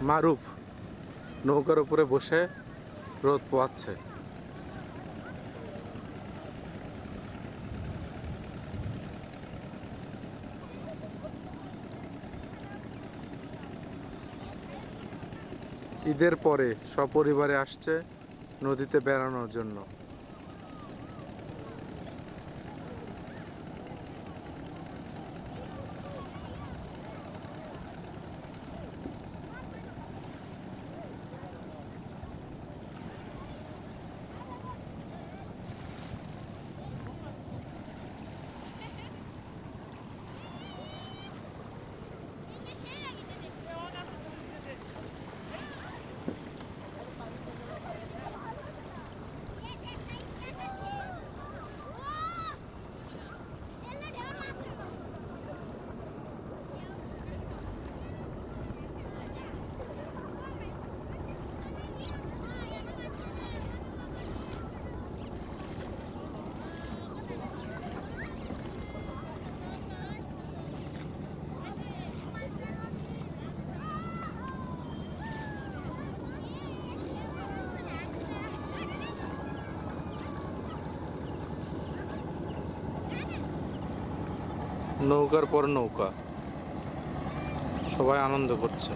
মারুফ নৌকার উপরে বসে রোদ পোয়াচ্ছে। ঈদের পরে সপরিবারে আসছে নদীতে বেড়ানোর জন্য। নৌকার পর নৌকা, সবাই আনন্দ করছে।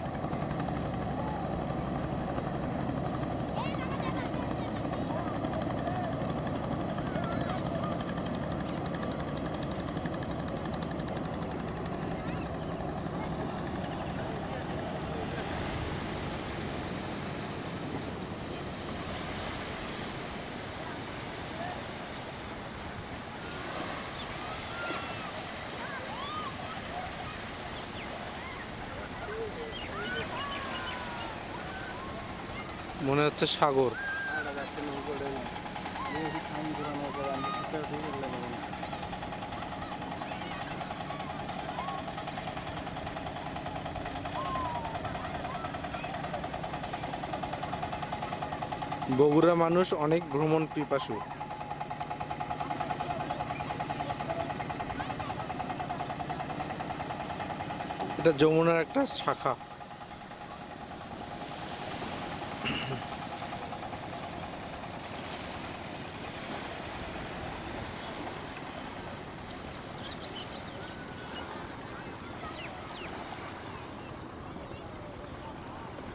মনে হচ্ছে সাগর। বগুড়া মানুষ অনেক ভ্রমণ পিপাসু। এটা যমুনার একটা শাখা।